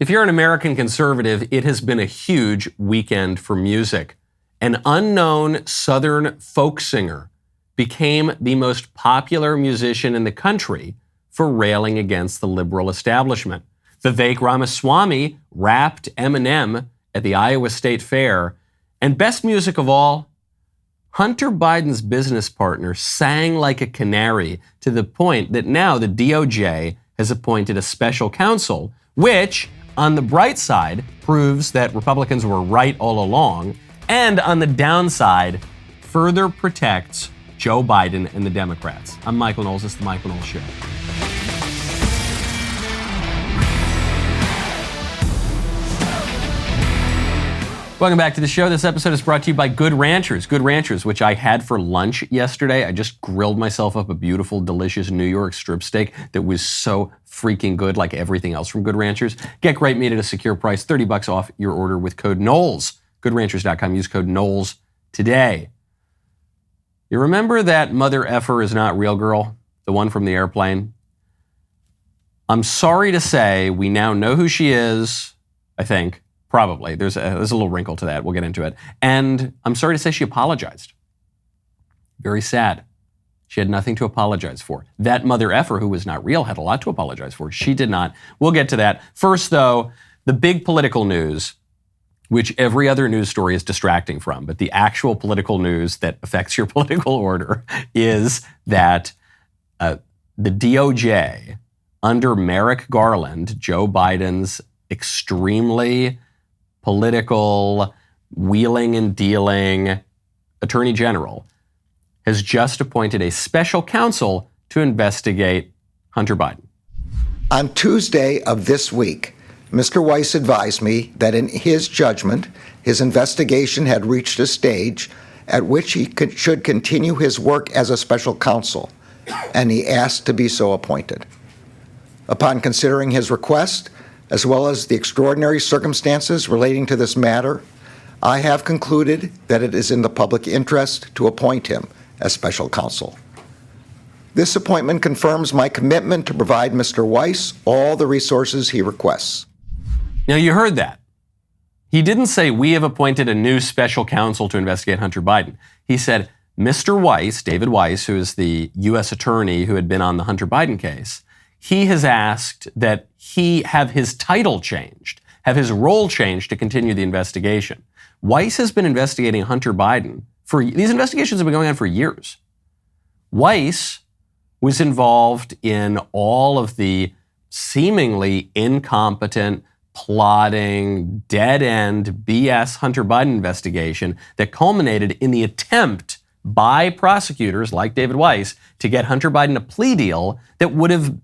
If you're an American conservative, it has been a huge weekend for music. An unknown Southern folk singer became the most popular musician in the country for railing against the liberal establishment. Vivek Ramaswamy rapped Eminem at the Iowa State Fair. And best music of all, Hunter Biden's business partner sang like a canary to the point that now the DOJ has appointed a special counsel, which, on the bright side, proves that Republicans were right all along, and on the downside, further protects Joe Biden and the Democrats. I'm Michael Knowles. This is The Michael Knowles Show. Welcome back to the show. This episode is brought to you by Good Ranchers. Good Ranchers, which I had for lunch yesterday. I just grilled myself up a beautiful, delicious New York strip steak that was so freaking good, like everything else from Good Ranchers. Get great meat at a secure price, $30 off your order with code Knowles. GoodRanchers.com. Use code Knowles today. You remember that mother effer is not real girl? The one from the airplane? I'm sorry to say we now know who she is, I think. Probably. There's a little wrinkle to that. We'll get into it. And I'm sorry to say she apologized. Very sad. She had nothing to apologize for. That mother effer, who was not real, had a lot to apologize for. She did not. We'll get to that. First, though, the big political news, which every other news story is distracting from, but the actual political news that affects your political order is that the DOJ, under Merrick Garland, Joe Biden's extremely political, wheeling and dealing attorney general, has just appointed a special counsel to investigate Hunter Biden. On Tuesday of this week, Mr. Weiss advised me that in his judgment, his investigation had reached a stage at which he should continue his work as a special counsel, and he asked to be so appointed. Upon considering his request, as well as the extraordinary circumstances relating to this matter, I have concluded that it is in the public interest to appoint him as special counsel. This appointment confirms my commitment to provide Mr. Weiss all the resources he requests. Now, you heard that. He didn't say, we have appointed a new special counsel to investigate Hunter Biden. He said, Mr. Weiss, David Weiss, who is the U.S. attorney who had been on the Hunter Biden case, he has asked that he have his title changed, have his role changed to continue the investigation. Weiss has been investigating Hunter Biden these investigations have been going on for years. Weiss was involved in all of the seemingly incompetent, plotting, dead-end BS Hunter Biden investigation that culminated in the attempt by prosecutors like David Weiss to get Hunter Biden a plea deal that would have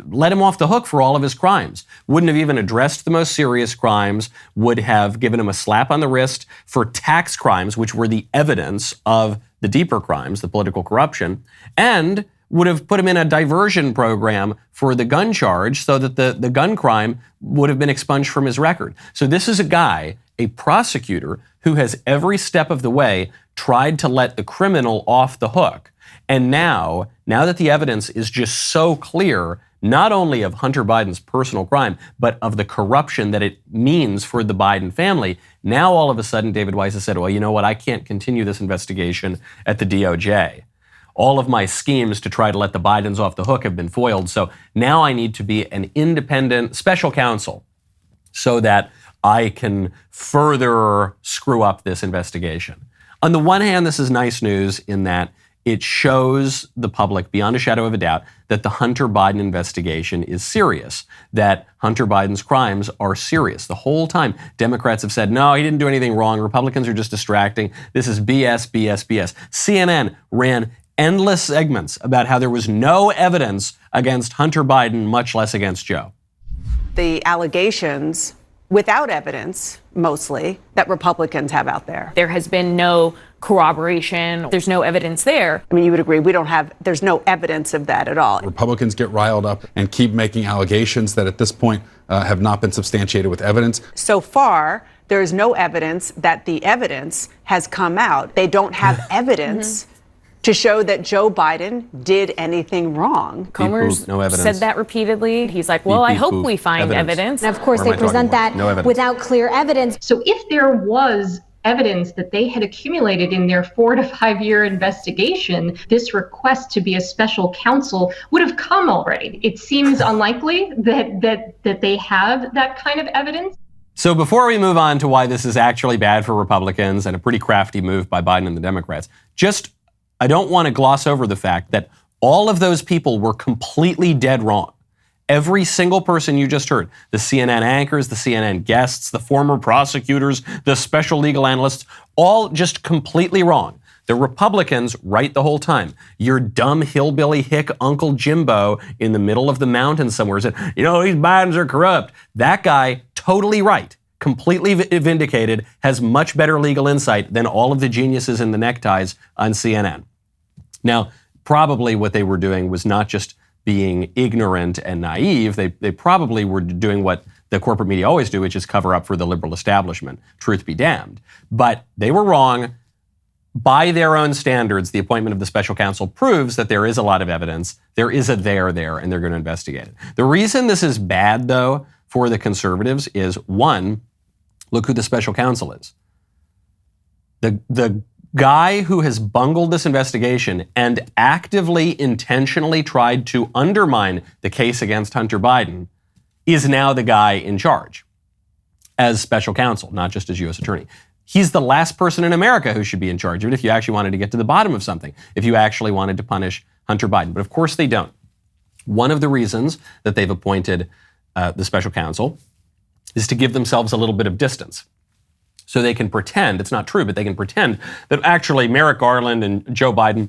let him off the hook for all of his crimes, wouldn't have even addressed the most serious crimes, would have given him a slap on the wrist for tax crimes, which were the evidence of the deeper crimes, the political corruption, and would have put him in a diversion program for the gun charge so that the gun crime would have been expunged from his record. So this is a guy, a prosecutor, who has every step of the way tried to let the criminal off the hook. And now that the evidence is just so clear, not only of Hunter Biden's personal crime, but of the corruption that it means for the Biden family, now all of a sudden David Weiss has said, well, you know what, I can't continue this investigation at the DOJ. All of my schemes to try to let the Bidens off the hook have been foiled, so now I need to be an independent special counsel so that I can further screw up this investigation. On the one hand, this is nice news in that it shows the public, beyond a shadow of a doubt, that the Hunter Biden investigation is serious, that Hunter Biden's crimes are serious. The whole time, Democrats have said, no, he didn't do anything wrong. Republicans are just distracting. This is BS, BS, BS. CNN ran endless segments about how there was no evidence against Hunter Biden, much less against Joe. The allegations, without evidence, mostly, that Republicans have out there. There has been no corroboration. There's no evidence there. I mean, you would agree, there's no evidence of that at all. Republicans get riled up and keep making allegations that at this point have not been substantiated with evidence. So far, there is no evidence that the evidence has come out. They don't have evidence to show that Joe Biden did anything wrong. Comer's no evidence. said that repeatedly. He's like, well, I hope we find evidence. And of course, they present that without clear evidence. So if there was evidence that they had accumulated in their 4 to 5 year investigation, this request to be a special counsel would have come already. It seems unlikely that they have that kind of evidence. So before we move on to why this is actually bad for Republicans and a pretty crafty move by Biden and the Democrats, I don't want to gloss over the fact that all of those people were completely dead wrong. Every single person you just heard, the CNN anchors, the CNN guests, the former prosecutors, the special legal analysts, all just completely wrong. The Republicans, right the whole time. Your dumb hillbilly hick Uncle Jimbo in the middle of the mountain somewhere said, these Bidens are corrupt. That guy, totally right, completely vindicated, has much better legal insight than all of the geniuses in the neckties on CNN. Now, probably what they were doing was not just being ignorant and naive. They probably were doing what the corporate media always do, which is cover up for the liberal establishment. Truth be damned. But they were wrong. By their own standards, the appointment of the special counsel proves that there is a lot of evidence. There is a there, and they're going to investigate it. The reason this is bad, though, for the conservatives is, one, look who the special counsel is. The guy who has bungled this investigation and actively, intentionally tried to undermine the case against Hunter Biden is now the guy in charge as special counsel, not just as U.S. attorney. He's the last person in America who should be in charge of it if you actually wanted to get to the bottom of something, if you actually wanted to punish Hunter Biden. But of course they don't. One of the reasons that they've appointed the special counsel is to give themselves a little bit of distance. So they can pretend, it's not true, but they can pretend that actually Merrick Garland and Joe Biden,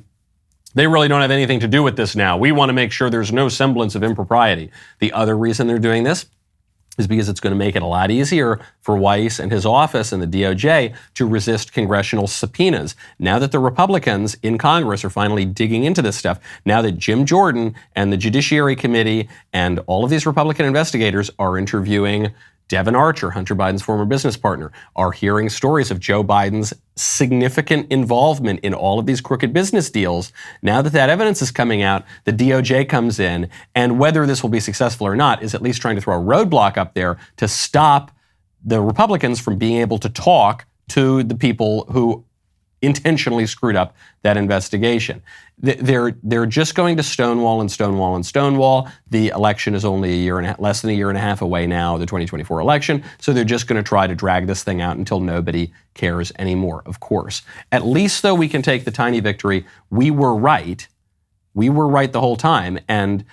they really don't have anything to do with this now. We want to make sure there's no semblance of impropriety. The other reason they're doing this is because it's going to make it a lot easier for Weiss and his office and the DOJ to resist congressional subpoenas. Now that the Republicans in Congress are finally digging into this stuff, now that Jim Jordan and the Judiciary Committee and all of these Republican investigators are interviewing Devin Archer, Hunter Biden's former business partner, are hearing stories of Joe Biden's significant involvement in all of these crooked business deals. Now that that evidence is coming out, the DOJ comes in, and whether this will be successful or not is at least trying to throw a roadblock up there to stop the Republicans from being able to talk to the people who intentionally screwed up that investigation. They're just going to stonewall and stonewall and stonewall. The election is only less than a year and a half away now, the 2024 election. So they're just going to try to drag this thing out until nobody cares anymore, of course. At least, though, we can take the tiny victory. We were right. We were right the whole time. And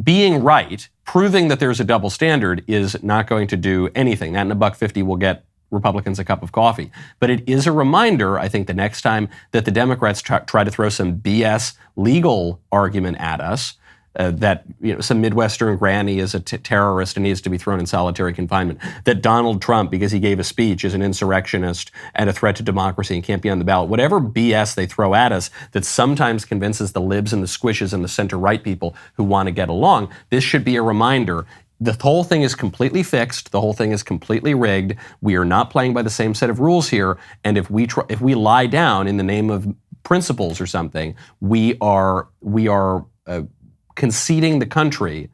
being right, proving that there's a double standard, is not going to do anything. That and $1.50 will get Republicans a cup of coffee. But it is a reminder, I think, the next time that the Democrats try to throw some BS legal argument at us, that some Midwestern granny is a terrorist and needs to be thrown in solitary confinement, that Donald Trump, because he gave a speech, is an insurrectionist and a threat to democracy and can't be on the ballot. Whatever BS they throw at us that sometimes convinces the libs and the squishes and the center-right people who want to get along, this should be a reminder. The whole thing is completely fixed. The whole thing is completely rigged. We are not playing by the same set of rules here. And if we lie down in the name of principles or something, we are conceding the country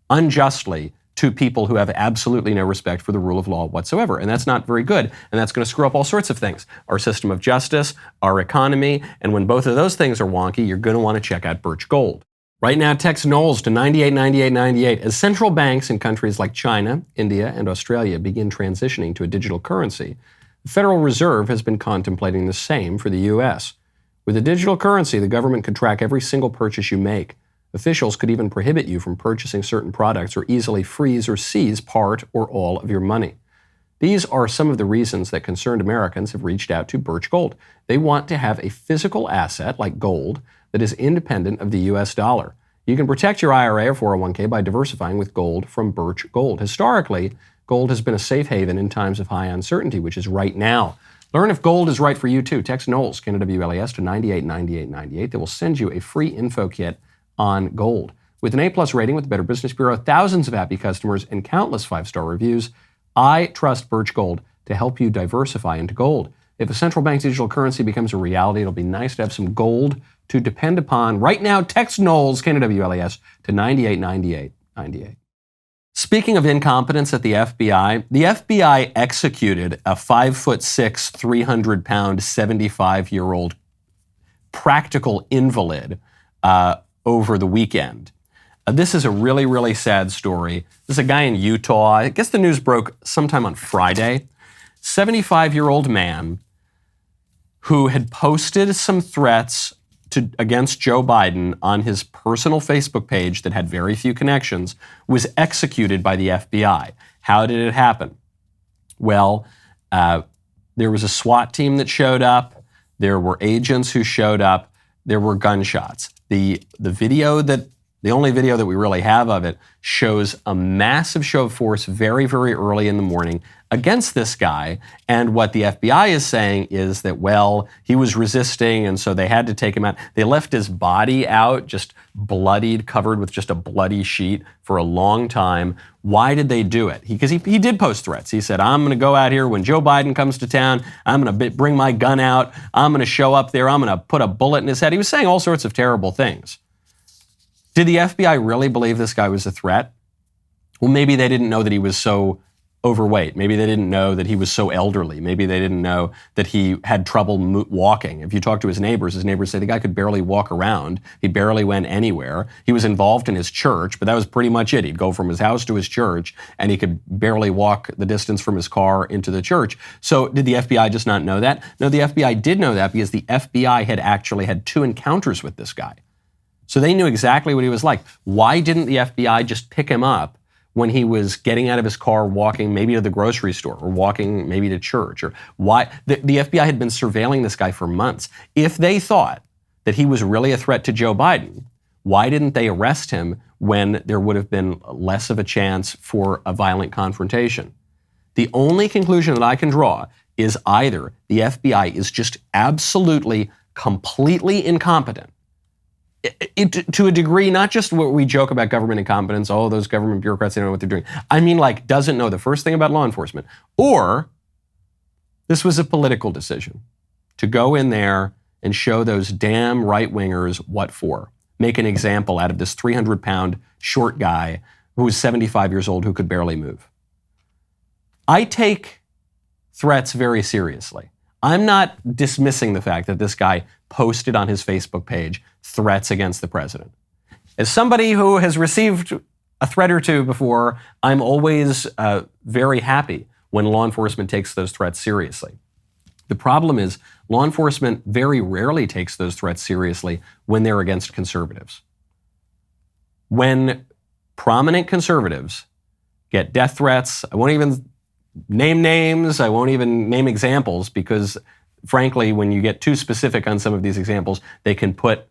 unjustly to people who have absolutely no respect for the rule of law whatsoever. And that's not very good. And that's going to screw up all sorts of things. Our system of justice, our economy. And when both of those things are wonky, you're going to want to check out Birch Gold. Right now, text Knowles to 989898. As central banks in countries like China, India, and Australia begin transitioning to a digital currency, the Federal Reserve has been contemplating the same for the U.S. With a digital currency, the government could track every single purchase you make. Officials could even prohibit you from purchasing certain products or easily freeze or seize part or all of your money. These are some of the reasons that concerned Americans have reached out to Birch Gold. They want to have a physical asset like gold that is independent of the U.S. dollar. You can protect your IRA or 401k by diversifying with gold from Birch Gold. Historically, gold has been a safe haven in times of high uncertainty, which is right now. Learn if gold is right for you too. Text Knowles, K-N-W-L-E-S, to 989898. They will send you a free info kit on gold. With an A+ rating with the Better Business Bureau, thousands of happy customers, and countless 5-star reviews, I trust Birch Gold to help you diversify into gold. If a central bank digital currency becomes a reality, it'll be nice to have some gold to depend upon. Right now, text Knowles, KNWLES, to 989898. Speaking of incompetence at the FBI executed a 5'6", 300-pound, 75-year-old practical invalid over the weekend. This is a really, really sad story. This is a guy in Utah. I guess the news broke sometime on Friday. 75-year-old man who had posted some threats against Joe Biden on his personal Facebook page that had very few connections was executed by the FBI. How did it happen? Well, there was a SWAT team that showed up. There were agents who showed up. There were gunshots. The only video that we really have of it shows a massive show of force very, very early in the morning against this guy. And what the FBI is saying is that, well, he was resisting, and so they had to take him out. They left his body out, just bloodied, covered with just a bloody sheet for a long time. Why did they do it? Because he did post threats. He said, I'm going to go out here when Joe Biden comes to town. I'm going to bring my gun out. I'm going to show up there. I'm going to put a bullet in his head. He was saying all sorts of terrible things. Did the FBI really believe this guy was a threat? Well, maybe they didn't know that he was so overweight. Maybe they didn't know that he was so elderly. Maybe they didn't know that he had trouble walking. If you talk to his neighbors say the guy could barely walk around. He barely went anywhere. He was involved in his church, but that was pretty much it. He'd go from his house to his church, and he could barely walk the distance from his car into the church. So did the FBI just not know that? No, the FBI did know that because the FBI had actually had 2 encounters with this guy. So they knew exactly what he was like. Why didn't the FBI just pick him up when he was getting out of his car, walking maybe to the grocery store or walking maybe to church? Or why? The FBI had been surveilling this guy for months. If they thought that he was really a threat to Joe Biden, why didn't they arrest him when there would have been less of a chance for a violent confrontation? The only conclusion that I can draw is either the FBI is just absolutely, completely incompetent, to a degree, not just what we joke about government incompetence, oh, those government bureaucrats, they don't know what they're doing. I mean, like, doesn't know the first thing about law enforcement. Or this was a political decision to go in there and show those damn right-wingers what for. Make an example out of this 300-pound short guy who was 75 years old who could barely move. I take threats very seriously. I'm not dismissing the fact that this guy posted on his Facebook page threats against the president. As somebody who has received a threat or two before, I'm always very happy when law enforcement takes those threats seriously. The problem is law enforcement very rarely takes those threats seriously when they're against conservatives. When prominent conservatives get death threats, I won't even name names, I won't even name examples, because frankly, when you get too specific on some of these examples, they can put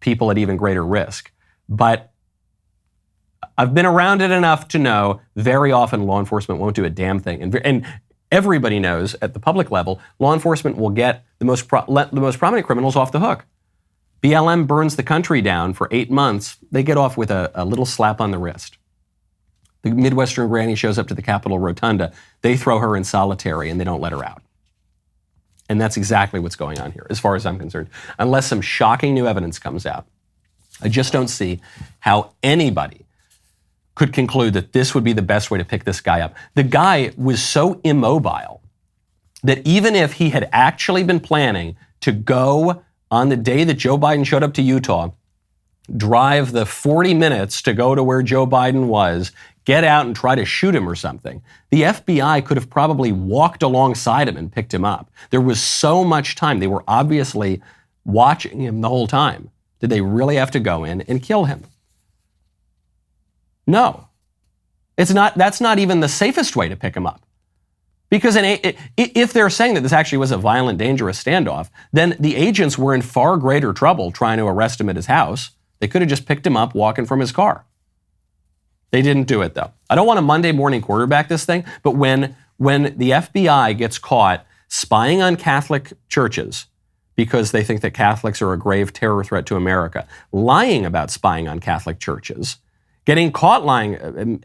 people at even greater risk. But I've been around it enough to know very often law enforcement won't do a damn thing. And everybody knows at the public level, law enforcement will get the most prominent criminals off the hook. BLM burns the country down for 8 months. They get off with a little slap on the wrist. The Midwestern granny shows up to the Capitol Rotunda. They throw her in solitary and they don't let her out. And that's exactly what's going on here, as far as I'm concerned. Unless some shocking new evidence comes out, I just don't see how anybody could conclude that this would be the best way to pick this guy up. The guy was so immobile that even if he had actually been planning to go on the day that Joe Biden showed up to Utah, drive the 40 minutes to go to where Joe Biden was, get out and try to shoot him or something, the FBI could have probably walked alongside him and picked him up. There was so much time. They were obviously watching him the whole time. Did they really have to go in and kill him? No. That's not even the safest way to pick him up. Because if they're saying that this actually was a violent, dangerous standoff, then the agents were in far greater trouble trying to arrest him at his house. They could have just picked him up walking from his car. They didn't do it, though. I don't want to Monday morning quarterback this thing, but when the FBI gets caught spying on Catholic churches because they think that Catholics are a grave terror threat to America, lying about spying on Catholic churches, getting caught lying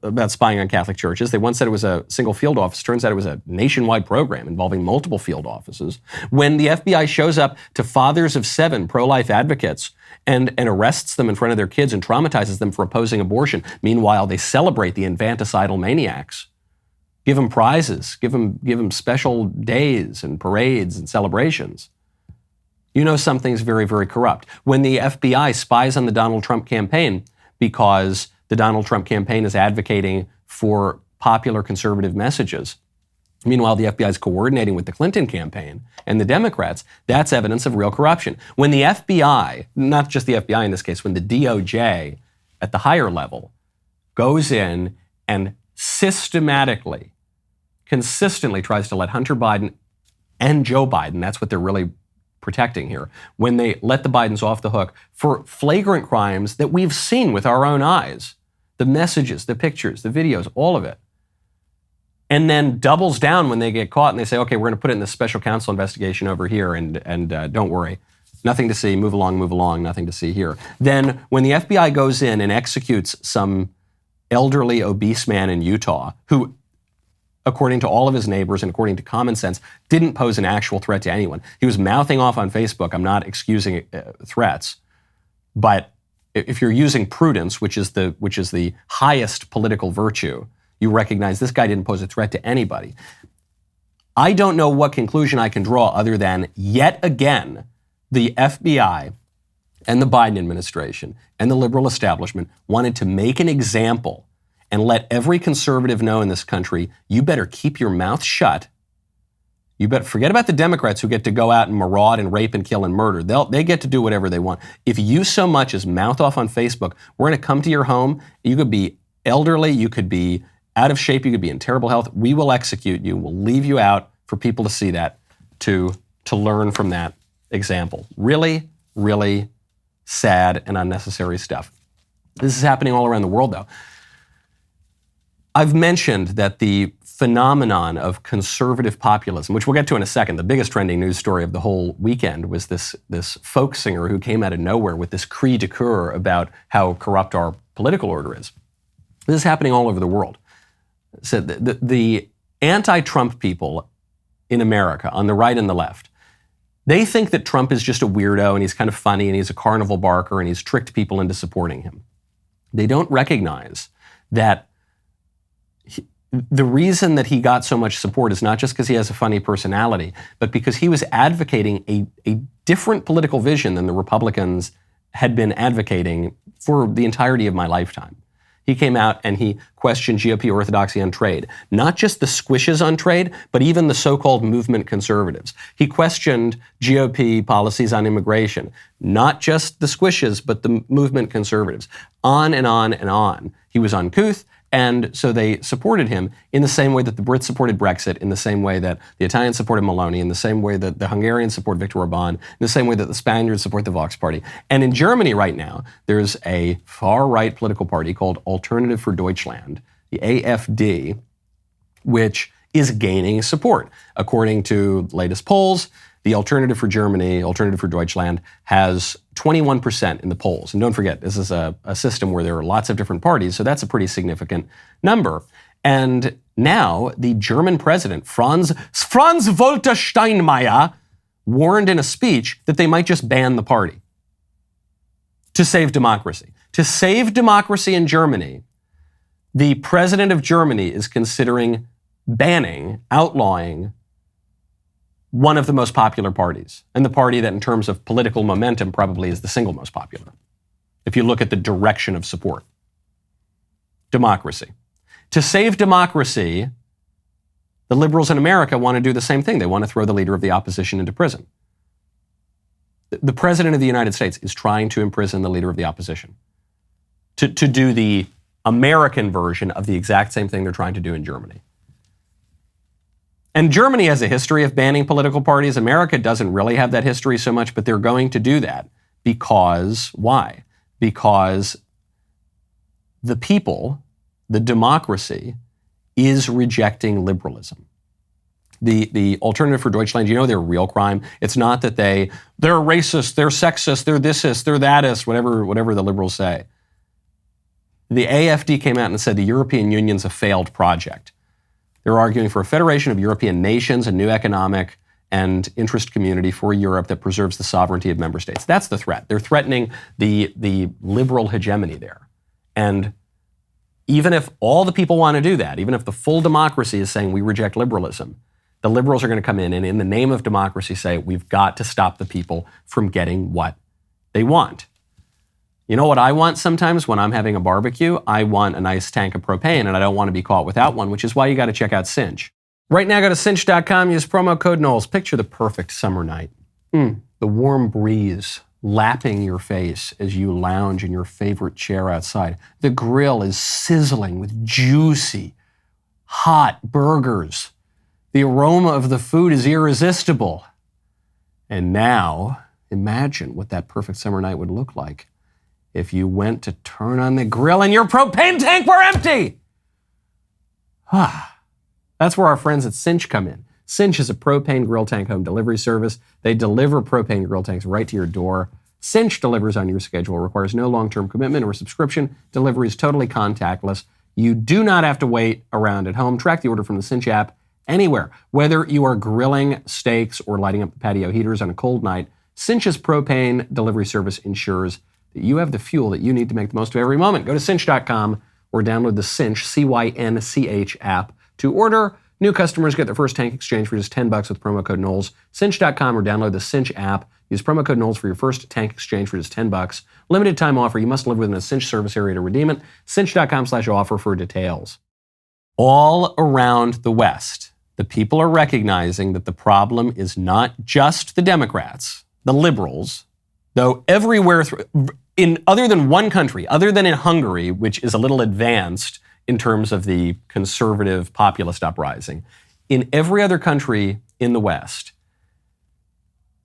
about spying on Catholic churches. They once said it was a single field office. Turns out it was a nationwide program involving multiple field offices. When the FBI shows up to fathers of 7 pro-life advocates and arrests them in front of their kids and traumatizes them for opposing abortion. Meanwhile, they celebrate the infanticidal maniacs. Give them prizes, give them special days and parades and celebrations. You know something's very, very corrupt. When the FBI spies on the Donald Trump campaign because the Donald Trump campaign is advocating for popular conservative messages, meanwhile, the FBI is coordinating with the Clinton campaign and the Democrats, that's evidence of real corruption. When the FBI, not just the FBI in this case, when the DOJ at the higher level goes in and systematically, consistently tries to let Hunter Biden and Joe Biden, that's what they're really protecting here, when they let the Bidens off the hook for flagrant crimes that we've seen with our own eyes, the messages, the pictures, the videos, all of it, and then doubles down when they get caught and they say, okay, we're going to put it in this special counsel investigation over here and don't worry, nothing to see, move along, nothing to see here. Then when the FBI goes in and executes some elderly, obese man in Utah who, according to all of his neighbors and according to common sense, didn't pose an actual threat to anyone. He was mouthing off on Facebook. I'm not excusing threats, but if you're using prudence, which is the highest political virtue, you recognize this guy didn't pose a threat to anybody. I don't know what conclusion I can draw other than, yet again, the FBI and the Biden administration and the liberal establishment wanted to make an example and let every conservative know in this country, you better keep your mouth shut. You better forget about the Democrats who get to go out and maraud and rape and kill and murder. They get to do whatever they want. If you so much as mouth off on Facebook, we're going to come to your home. You could be elderly. You could be out of shape. You could be in terrible health. We will execute you. We'll leave you out for people to see that, to learn from that example. Really, really sad and unnecessary stuff. This is happening all around the world, though. I've mentioned that the phenomenon of conservative populism, which we'll get to in a second, the biggest trending news story of the whole weekend was this folk singer who came out of nowhere with this cri de coeur about how corrupt our political order is. This is happening all over the world. So the anti-Trump people in America, on the right and the left, they think that Trump is just a weirdo and he's kind of funny and he's a carnival barker and he's tricked people into supporting him. They don't recognize that the reason that he got so much support is not just because he has a funny personality, but because he was advocating a different political vision than the Republicans had been advocating for the entirety of my lifetime. He came out and he questioned GOP orthodoxy on trade, not just the squishes on trade, but even the so-called movement conservatives. He questioned GOP policies on immigration, not just the squishes, but the movement conservatives. On and on and on. He was uncouth. And so they supported him in the same way that the Brits supported Brexit, in the same way that the Italians supported Meloni, in the same way that the Hungarians support Viktor Orban, in the same way that the Spaniards support the Vox Party. And in Germany right now, there's a far-right political party called Alternative for Deutschland, the AfD, which is gaining support. According to latest polls, the Alternative for Germany, Alternative for Deutschland, has 21% in the polls. And don't forget, this is a system where there are lots of different parties, so that's a pretty significant number. And now the German president, Franz Walter Steinmeier, warned in a speech that they might just ban the party to save democracy. To save democracy in Germany, the president of Germany is considering banning, outlawing one of the most popular parties, and the party that in terms of political momentum probably is the single most popular, if you look at the direction of support. Democracy. To save democracy, the liberals in America want to do the same thing. They want to throw the leader of the opposition into prison. The president of the United States is trying to imprison the leader of the opposition, to do the American version of the exact same thing they're trying to do in Germany. And Germany has a history of banning political parties. America doesn't really have that history so much, but they're going to do that because, why? Because the people, the democracy, is rejecting liberalism. The Alternative for Deutschland, you know their real crime? It's not that they're racist, they're sexist, they're thisist, they're thatist, whatever the liberals say. The AfD came out and said the European Union's a failed project. They're arguing for a federation of European nations, a new economic and interest community for Europe that preserves the sovereignty of member states. That's the threat. They're threatening the liberal hegemony there. And even if all the people want to do that, even if the full democracy is saying we reject liberalism, the liberals are going to come in and in the name of democracy say we've got to stop the people from getting what they want. You know what I want sometimes when I'm having a barbecue? I want a nice tank of propane and I don't want to be caught without one, which is why you got to check out Cinch. Right now, go to cinch.com, use promo code Knowles. Picture the perfect summer night. The warm breeze lapping your face as you lounge in your favorite chair outside. The grill is sizzling with juicy, hot burgers. The aroma of the food is irresistible. And now, imagine what that perfect summer night would look like if you went to turn on the grill and your propane tank were empty. That's where our friends at Cinch come in. Cinch is a propane grill tank home delivery service. They deliver propane grill tanks right to your door. Cinch delivers on your schedule, requires no long-term commitment or subscription. Delivery is totally contactless. You do not have to wait around at home. Track the order from the Cinch app anywhere. Whether you are grilling steaks or lighting up the patio heaters on a cold night, Cinch's propane delivery service ensures that you have the fuel that you need to make the most of every moment. Go to cinch.com or download the Cinch, C-Y-N-C-H app to order. New customers get their first tank exchange for just $10 with promo code Knowles. Cinch.com or download the Cinch app. Use promo code Knowles for your first tank exchange for just $10. Limited time offer. You must live within a Cinch service area to redeem it. Cinch.com/offer for details. All around the West, the people are recognizing that the problem is not just the Democrats, the liberals, though everywhere, other than one country, other than in Hungary, which is a little advanced in terms of the conservative populist uprising. In every other country in the West,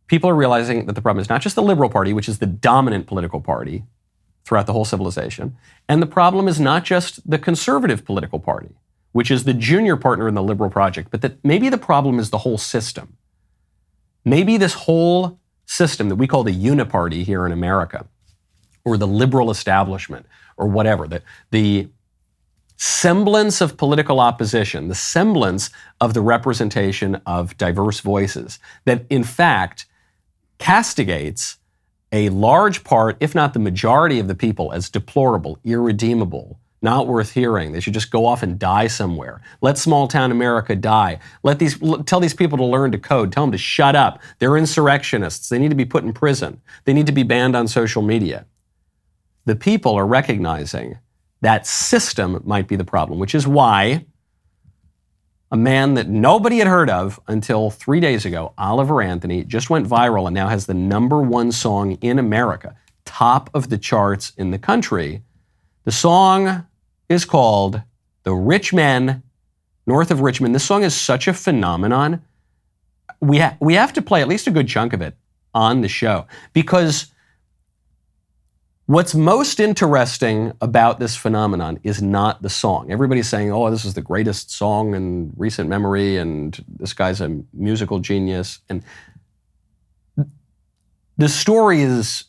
people are realizing that the problem is not just the Liberal Party, which is the dominant political party throughout the whole civilization, and the problem is not just the conservative political party, which is the junior partner in the liberal project, but that maybe the problem is the whole system. Maybe this whole system that we call the uniparty here in America, or the liberal establishment, or whatever, the semblance of political opposition, the semblance of the representation of diverse voices, that in fact castigates a large part, if not the majority of the people as deplorable, irredeemable, not worth hearing. They should just go off and die somewhere. Let small town America die. Tell these people to learn to code. Tell them to shut up. They're insurrectionists. They need to be put in prison. They need to be banned on social media. The people are recognizing that system might be the problem, which is why a man that nobody had heard of until 3 days ago, Oliver Anthony, just went viral and now has the #1 song in America, top of the charts in the country. The song is called The Rich Men North of Richmond. This song is such a phenomenon. We have to play at least a good chunk of it on the show, because what's most interesting about this phenomenon is not the song. Everybody's saying, oh, this is the greatest song in recent memory, and this guy's a musical genius. And the story is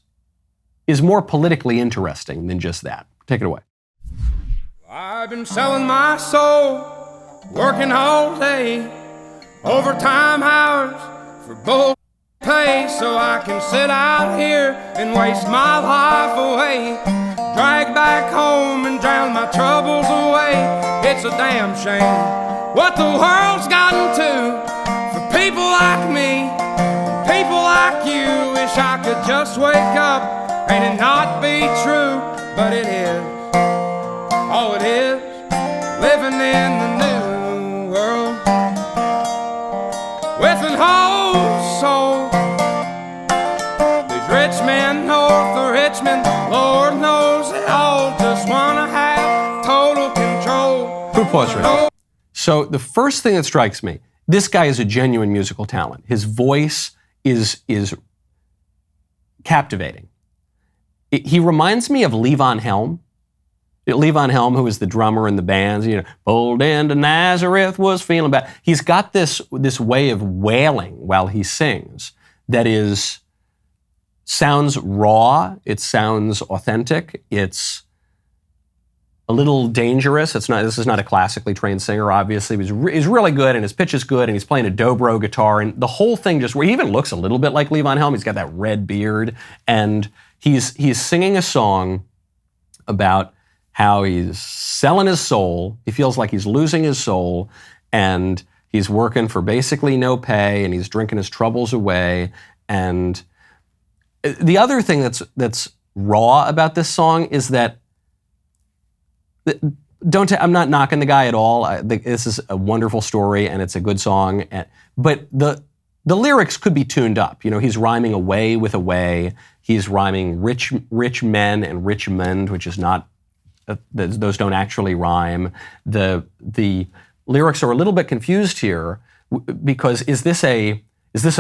more politically interesting than just that. Take it away. I've been selling my soul, working all day, overtime hours for bull pay, so I can sit out here and waste my life away, drag back home and drown my troubles away. It's a damn shame what the world's gotten to for people like me, people like you. Wish I could just wake up and it not be true, but it is. Oh, it is living in the new world with an whole soul. These rich men north of Richmond, Lord knows they all just want to have total control. Who paused right there? So the first thing that strikes me, this guy is a genuine musical talent. His voice is captivating. He reminds me of Levon Helm. Levon Helm, who is the drummer in the bands, pulled into Nazareth, was feeling bad. He's got this way of wailing while he sings that sounds raw, it sounds authentic, it's a little dangerous. This is not a classically trained singer, obviously. He's really good, and his pitch is good, and he's playing a dobro guitar, and the whole thing he even looks a little bit like Levon Helm. He's got that red beard, and he's singing a song about how he's selling his soul. He feels like he's losing his soul, and he's working for basically no pay, and he's drinking his troubles away. And the other thing that's raw about this song is that I'm not knocking the guy at all. This is a wonderful story and it's a good song. But the lyrics could be tuned up. He's rhyming away with away. He's rhyming rich men and Richmond, which is not. Those don't actually rhyme. The lyrics are a little bit confused here because is this a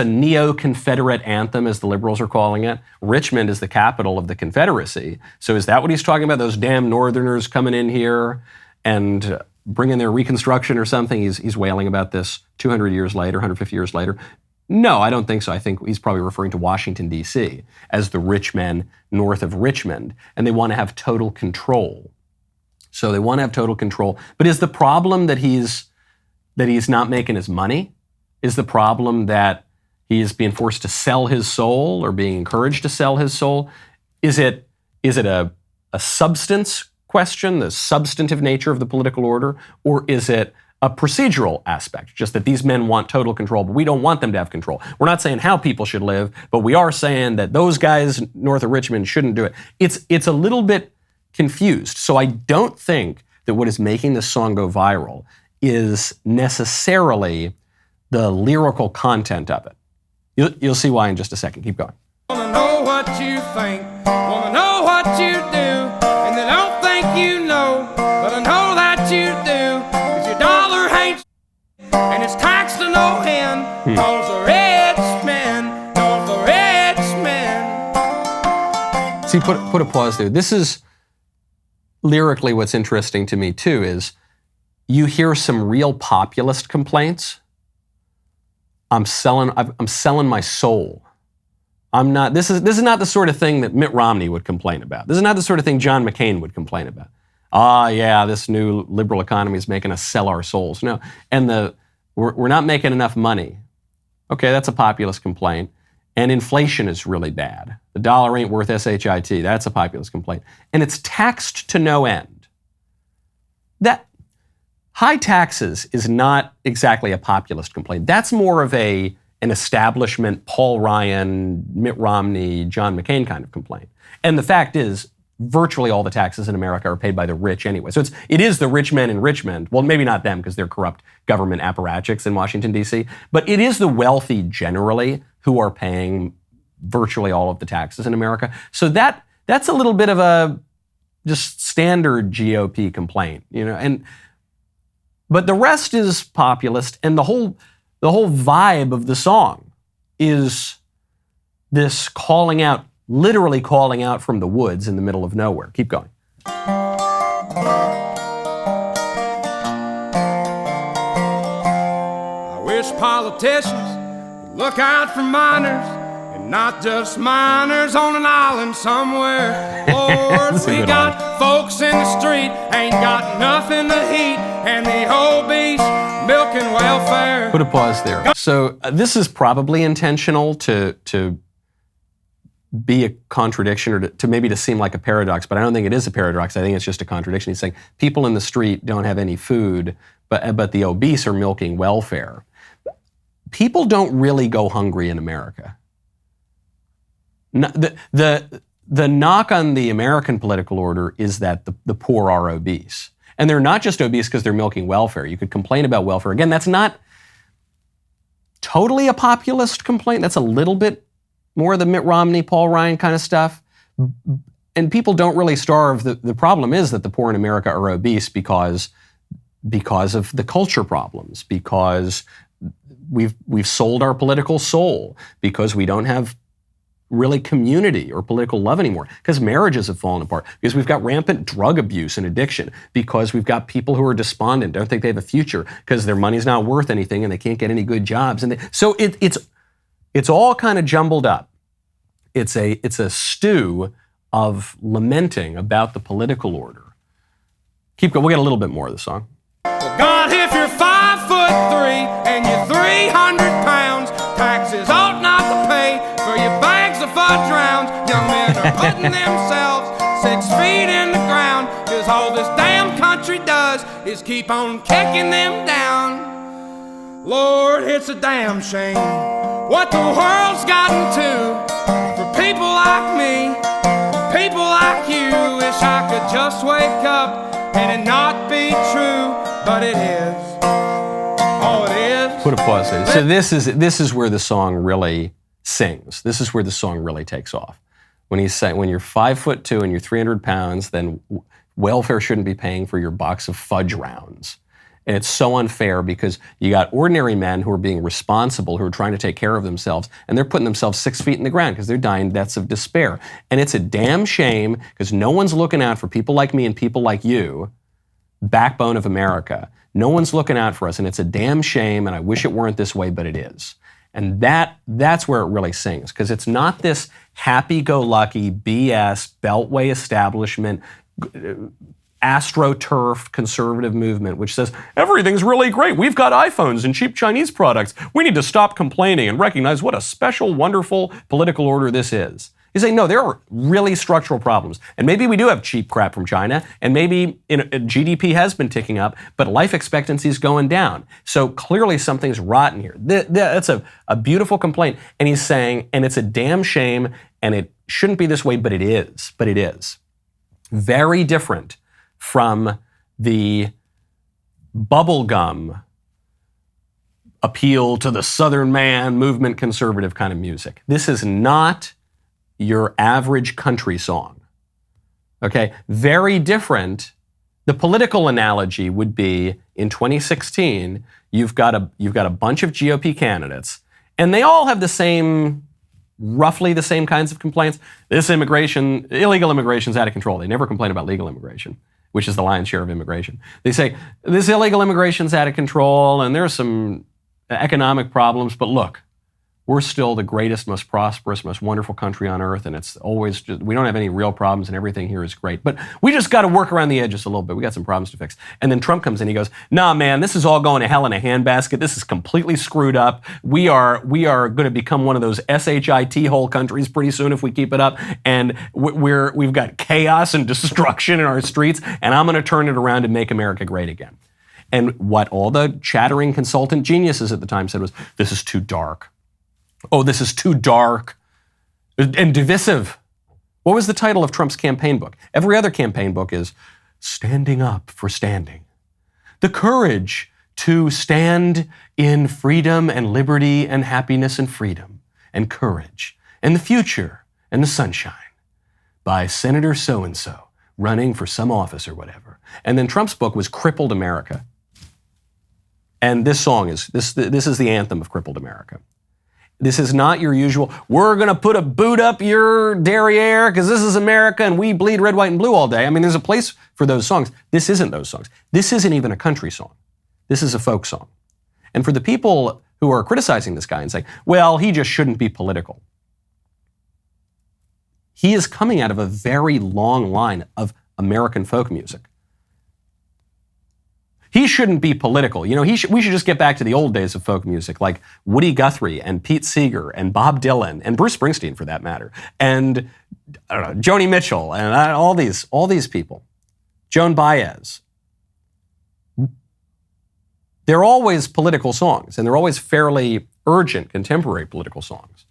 neo-Confederate anthem, as the liberals are calling it? Richmond is the capital of the Confederacy. So is that what he's talking about? Those damn Northerners coming in here and bringing their Reconstruction or something? He's wailing about this 200 years later, 150 years later. No, I don't think so. I think he's probably referring to Washington, D.C. as the rich men north of Richmond, and they want to have total control. So they want to have total control. But is the problem that he's not making his money? Is the problem that he is being forced to sell his soul or being encouraged to sell his soul? Is it a substance question, the substantive nature of the political order, or is it a procedural aspect, just that these men want total control, but we don't want them to have control? We're not saying how people should live, but we are saying that those guys north of Richmond shouldn't do it. It's a little bit confused. So I don't think that what is making this song go viral is necessarily the lyrical content of it. You'll see why in just a second. Keep going. Wanna know what you think, wanna know what you do, and they don't think you know, but I know that you do, 'cause your dollar ain't and it's taxed to no end, 'cause the rich men, 'cause the rich men. See, put a pause there. This is lyrically what's interesting to me too, is you hear some real populist complaints. I'm selling my soul. This is not the sort of thing that Mitt Romney would complain about. This is not the sort of thing John McCain would complain about. Yeah, this new liberal economy is making us sell our souls. No, and we're not making enough money. Okay, that's a populist complaint. And inflation is really bad. The dollar ain't worth shit. That's a populist complaint. And it's taxed to no end. That high taxes is not exactly a populist complaint. That's more of an establishment, Paul Ryan, Mitt Romney, John McCain kind of complaint. And the fact is, virtually all the taxes in America are paid by the rich anyway. So it is the rich men in Richmond. Well, maybe not them because they're corrupt government apparatchiks in Washington, D.C. But it is the wealthy generally who are paying virtually all of the taxes in America. So that's a little bit of a just standard GOP complaint, but the rest is populist, and the whole vibe of the song is this calling out, literally calling out from the woods in the middle of nowhere. Keep going. I wish politicians would look out for minors, and not just minors on an island somewhere. Lord, we got folks in the street, ain't got nothing to eat, and the obese milking welfare. Put a pause there. So this is probably intentional to be a contradiction, or to maybe to seem like a paradox, but I don't think it is a paradox. I think it's just a contradiction. He's saying people in the street don't have any food, but the obese are milking welfare. People don't really go hungry in America. The knock on the American political order is that the poor are obese. And they're not just obese because they're milking welfare. You could complain about welfare. Again, that's not totally a populist complaint. That's a little bit more the Mitt Romney, Paul Ryan kind of stuff. And people don't really starve. The problem is that the poor in America are obese because of the culture problems, because we've sold our political soul, because we don't have really community or political love anymore, because marriages have fallen apart, because we've got rampant drug abuse and addiction, because we've got people who are despondent, don't think they have a future, because their money's not worth anything and they can't get any good jobs. So it's all kind of jumbled up. It's a stew of lamenting about the political order. Keep going. We'll get a little bit more of the song. Well, God, if you're 5'3" and you're 300 pounds, taxes ought not to pay for your bags of fudge rounds. Young men are putting themselves 6 feet in the ground, 'cause all this damn country does is keep on kicking them down. Lord, it's a damn shame what the world's gotten to for people like me, people like you. Wish I could just wake up and it not be true, but it is. Oh, it is. Put a pause there. So this is where the song really sings. This is where the song really takes off. When he's saying, when you're 5'2" and you're 300 pounds, then welfare shouldn't be paying for your box of fudge rounds. And it's so unfair because you got ordinary men who are being responsible, who are trying to take care of themselves, and they're putting themselves 6 feet in the ground because they're dying deaths of despair. And it's a damn shame because no one's looking out for people like me and people like you, backbone of America. No one's looking out for us, and it's a damn shame, and I wish it weren't this way, but it is. And that's where it really sings, because it's not this happy-go-lucky BS Beltway establishment, AstroTurf conservative movement, which says, everything's really great. We've got iPhones and cheap Chinese products. We need to stop complaining and recognize what a special, wonderful political order this is. You say, no, there are really structural problems. And maybe we do have cheap crap from China, and maybe GDP has been ticking up, but life expectancy is going down. So clearly something's rotten here. That's a beautiful complaint. And he's saying, and it's a damn shame, and it shouldn't be this way, but it is. But it is. Very different from the bubblegum appeal to the Southern man movement conservative kind of music. This is not your average country song. Okay? Very different. The political analogy would be in 2016, you've got a bunch of GOP candidates, and they all have roughly the same kinds of complaints. Illegal immigration's out of control. They never complain about legal immigration, which is the lion's share of immigration. They say, this illegal immigration's out of control, and there's some economic problems, but look, we're still the greatest, most prosperous, most wonderful country on earth, and it's always just, we don't have any real problems, and everything here is great. But we just got to work around the edges a little bit. We got some problems to fix. And then Trump comes in, he goes, nah, man, this is all going to hell in a handbasket. This is completely screwed up. We are going to become one of those SHIT hole countries pretty soon if we keep it up. And we've got chaos and destruction in our streets, and I'm going to turn it around and make America great again. And what all the chattering consultant geniuses at the time said was, this is too dark. Oh, this is too dark and divisive. What was the title of Trump's campaign book? Every other campaign book is Standing Up for Standing. The courage to stand in freedom and liberty and happiness and freedom and courage and the future and the sunshine by Senator so-and-so running for some office or whatever. And then Trump's book was Crippled America. And this song is, this is the anthem of Crippled America. This is not your usual, we're going to put a boot up your derriere because this is America and we bleed red, white, and blue all day. I mean, there's a place for those songs. This isn't those songs. This isn't even a country song. This is a folk song. And for the people who are criticizing this guy and saying, well, he just shouldn't be political, he is coming out of a very long line of American folk music. He shouldn't be political. You know, we should just get back to the old days of folk music, like Woody Guthrie and Pete Seeger and Bob Dylan and Bruce Springsteen, for that matter, and I don't know, Joni Mitchell and all these people, Joan Baez. They're always political songs, and they're always fairly urgent, contemporary political songs.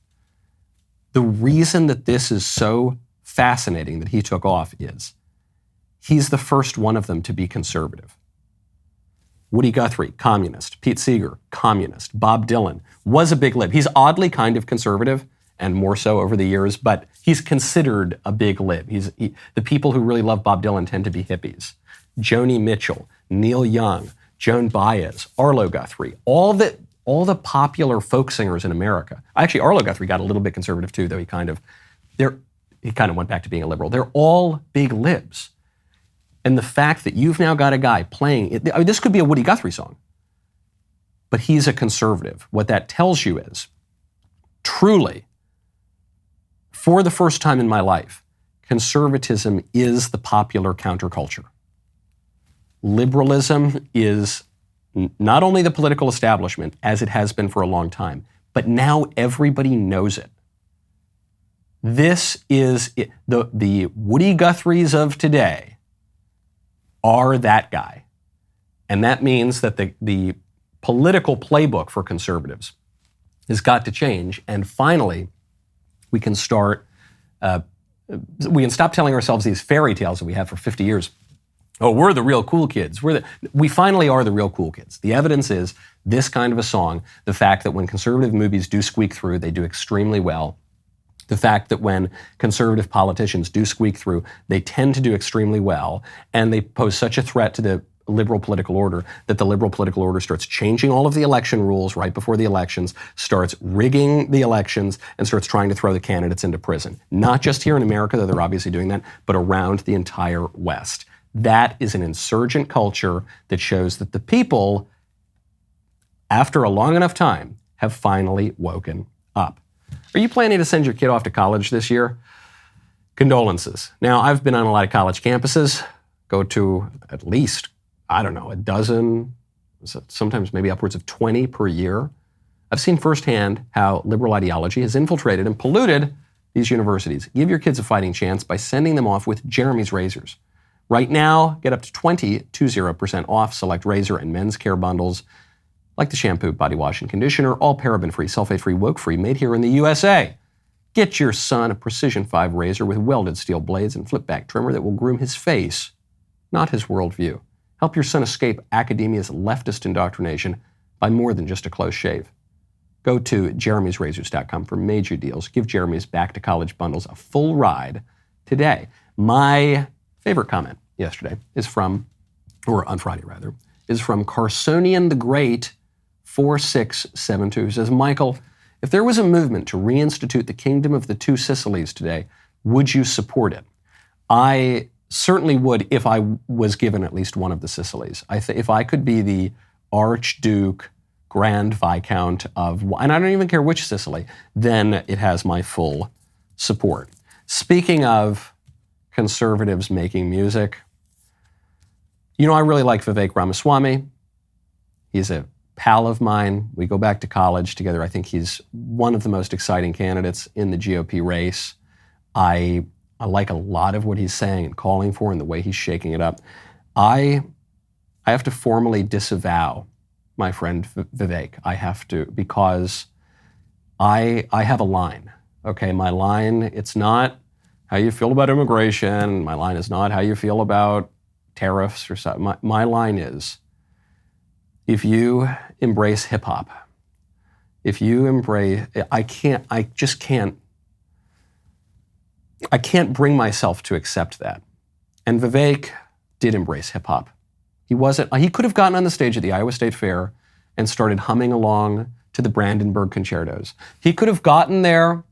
The reason that this is so fascinating that he took off is he's the first one of them to be conservative. Woody Guthrie, communist. Pete Seeger, communist. Bob Dylan was a big lib. He's oddly kind of conservative, and more so over the years, but he's considered a big lib. The people who really love Bob Dylan tend to be hippies. Joni Mitchell, Neil Young, Joan Baez, Arlo Guthrie, all the popular folk singers in America. Actually, Arlo Guthrie got a little bit conservative too, though he kind of went back to being a liberal. They're all big libs. And the fact that you've now got a guy playing, this could be a Woody Guthrie song, but he's a conservative. What that tells you is, truly, for the first time in my life, conservatism is the popular counterculture. liberalism is not only the political establishment, as it has been for a long time, but now everybody knows it. This is it. The Woody Guthries of today are that guy. And that means that the political playbook for conservatives has got to change. And finally, we can stop telling ourselves these fairy tales that we have for 50 years. Oh, we're the real cool kids. We finally are the real cool kids. The evidence is this kind of a song, the fact that when conservative movies do squeak through, they do extremely well. The fact that when conservative politicians do squeak through, they tend to do extremely well, and they pose such a threat to the liberal political order that the liberal political order starts changing all of the election rules right before the elections, starts rigging the elections, and starts trying to throw the candidates into prison. Not just here in America, though they're obviously doing that, but around the entire West. That is an insurgent culture that shows that the people, after a long enough time, have finally woken up. Are you planning to send your kid off to college this year? Condolences. Now, I've been on a lot of college campuses, go to at least, a dozen, sometimes maybe upwards of 20 per year. I've seen firsthand how liberal ideology has infiltrated and polluted these universities. Give your kids a fighting chance by sending them off with Jeremy's razors. Right now, get up to 20% off select razor and men's care bundles, like the shampoo, body wash, and conditioner, all paraben-free, sulfate-free, woke-free, made here in the USA. Get your son a Precision 5 razor with welded steel blades and flip-back trimmer that will groom his face, not his worldview. Help your son escape academia's leftist indoctrination by more than just a close shave. Go to jeremysrazors.com for major deals. Give Jeremy's Back to College bundles a full ride today. My favorite comment yesterday is from Carsonian the Great 4672, who says, Michael, if there was a movement to reinstitute the kingdom of the two Sicilies today, would you support it? I certainly would if I was given at least one of the Sicilies. If I could be the Archduke, Grand Viscount of, and I don't even care which Sicily, then it has my full support. Speaking of conservatives making music, I really like Vivek Ramaswamy. He's a pal of mine. We go back to college together. I think he's one of the most exciting candidates in the GOP race. I like a lot of what he's saying and calling for and the way he's shaking it up. I have to formally disavow my friend Vivek. I have to, because I have a line. Okay, my line, it's not how you feel about immigration. My line is not how you feel about tariffs or something. My line is, if you embrace hip hop, I can't bring myself to accept that. And Vivek did embrace hip hop. He could have gotten on the stage at the Iowa State Fair and started humming along to the Brandenburg concertos. He could have gotten there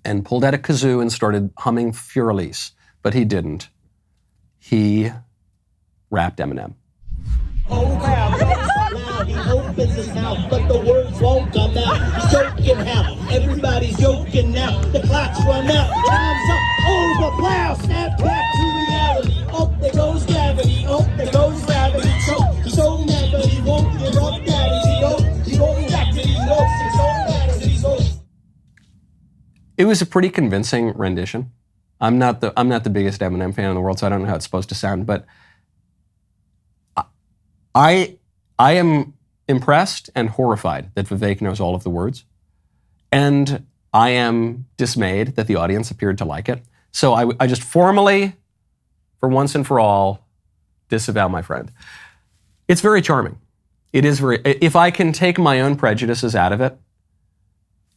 and pulled out a kazoo and started humming Für Elise, but he didn't. He rapped Eminem. He opens his mouth, but the words won't come out. He's joking now. Everybody's joking now. The clock's run out. Time's up. Over. Plow. Snap back to reality. Oh, there goes gravity. Oh, there goes gravity. He's so mad, but he won't give up. He won't back to these notes. He's so mad to these notes. It was a pretty convincing rendition. I'm not the biggest Eminem fan in the world, so I don't know how it's supposed to sound, but I am impressed and horrified that Vivek knows all of the words. And I am dismayed that the audience appeared to like it. So I just formally, for once and for all, disavow my friend. It's very charming. It is if I can take my own prejudices out of it,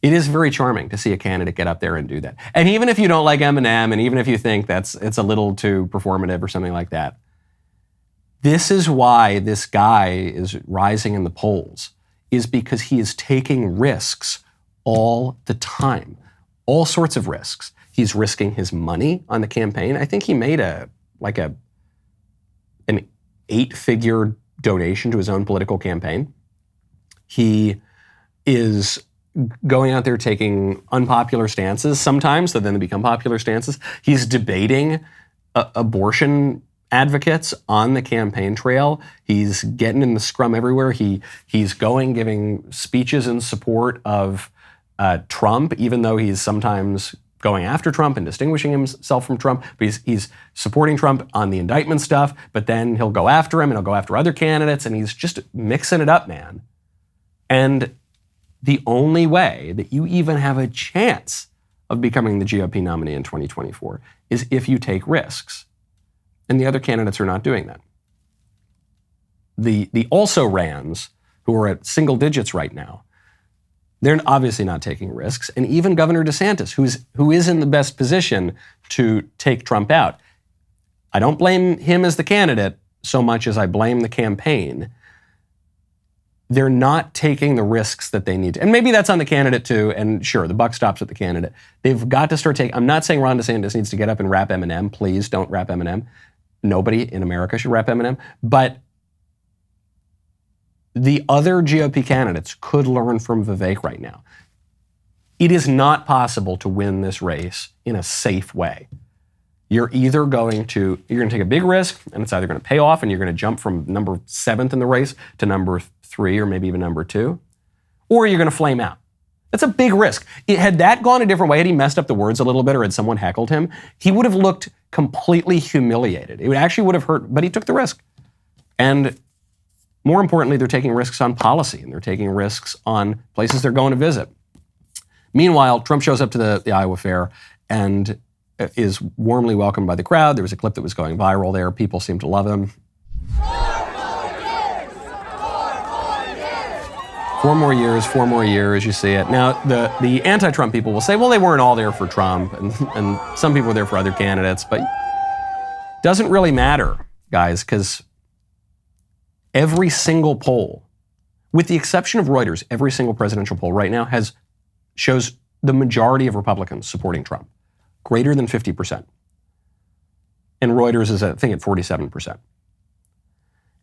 it is very charming to see a candidate get up there and do that. And even if you don't like Eminem, and even if you think it's a little too performative or something like that, this is why this guy is rising in the polls, is because he is taking risks all the time. All sorts of risks. He's risking his money on the campaign. I think he made an 8-figure donation to his own political campaign. He is going out there taking unpopular stances sometimes, so then they become popular stances. He's debating abortion advocates on the campaign trail. He's getting in the scrum everywhere. He's giving speeches in support of Trump, even though he's sometimes going after Trump and distinguishing himself from Trump. But he's supporting Trump on the indictment stuff, but then he'll go after him and he'll go after other candidates, and he's just mixing it up, man. And the only way that you even have a chance of becoming the GOP nominee in 2024 is if you take risks. And the other candidates are not doing that. The also-rans, who are at single digits right now, they're obviously not taking risks. And even Governor DeSantis, who is in the best position to take Trump out, I don't blame him as the candidate so much as I blame the campaign. They're not taking the risks that they need to. And maybe that's on the candidate too, and sure, the buck stops at the candidate. They've got to start taking, I'm not saying Ron DeSantis needs to get up and rap Eminem. Please don't rap Eminem. Nobody in America should rap Eminem. But the other GOP candidates could learn from Vivek right now. It is not possible to win this race in a safe way. You're going to take a big risk, and it's either going to pay off and you're going to jump from number 7th in the race to number 3 or maybe even number 2, or you're going to flame out. That's a big risk. Had that gone a different way, had he messed up the words a little bit or had someone heckled him, he would have looked completely humiliated. It actually would have hurt, but he took the risk. And more importantly, they're taking risks on policy, and they're taking risks on places they're going to visit. Meanwhile, Trump shows up to the Iowa Fair and is warmly welcomed by the crowd. There was a clip that was going viral there. People seem to love him. 4 more years, 4 more years, you see it. Now, the anti-Trump people will say, well, they weren't all there for Trump, and some people were there for other candidates, but it doesn't really matter, guys, because every single poll, with the exception of Reuters, every single presidential poll right now shows the majority of Republicans supporting Trump, greater than 50%. And Reuters is, I think, at 47%.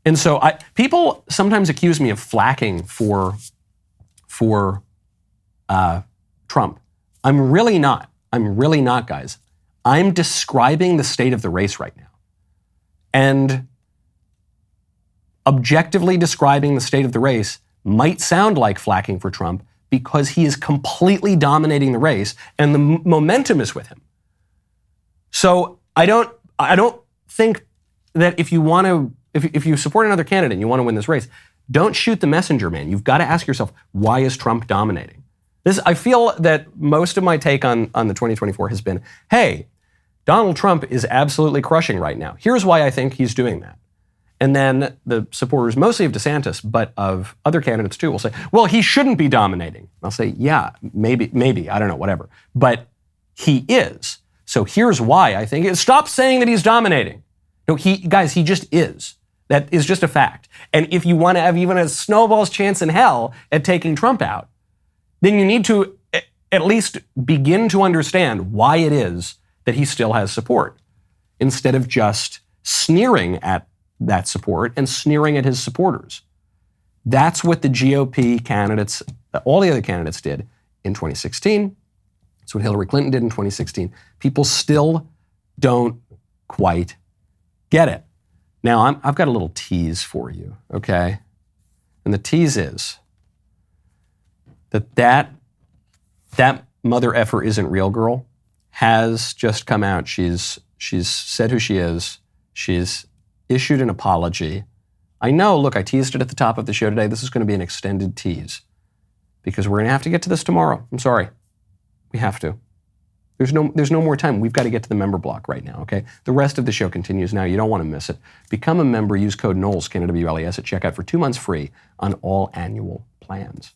And so people sometimes accuse me of flacking for Trump. I'm really not. Guys. I'm describing the state of the race right now. And objectively describing the state of the race might sound like flacking for Trump because he is completely dominating the race and the momentum is with him. So I don't think that if you support another candidate and you want to win this race, don't shoot the messenger, man. You've got to ask yourself, why is Trump dominating? I feel that most of my take on the 2024 has been, hey, Donald Trump is absolutely crushing right now. Here's why I think he's doing that. And then the supporters, mostly of DeSantis, but of other candidates too, will say, well, he shouldn't be dominating. I'll say, yeah, maybe, I don't know, whatever. But he is. So here's why I think. Stop saying that he's dominating. No, he just is. That is just a fact. And if you want to have even a snowball's chance in hell at taking Trump out, then you need to at least begin to understand why it is that he still has support, instead of just sneering at that support and sneering at his supporters. That's what the GOP candidates, all the other candidates did in 2016. That's what Hillary Clinton did in 2016. People still don't quite get it. Now, I've got a little tease for you, okay? And the tease is that mother effer isn't real girl has just come out. She's said who she is. She's issued an apology. I know, look, I teased it at the top of the show today. This is going to be an extended tease because we're going to have to get to this tomorrow. I'm sorry. We have to. There's no more time. We've got to get to the member block right now, okay? The rest of the show continues now. You don't want to miss it. Become a member. Use code Knowles, K-N-W-L-E-S, at checkout for 2 months free on all annual plans.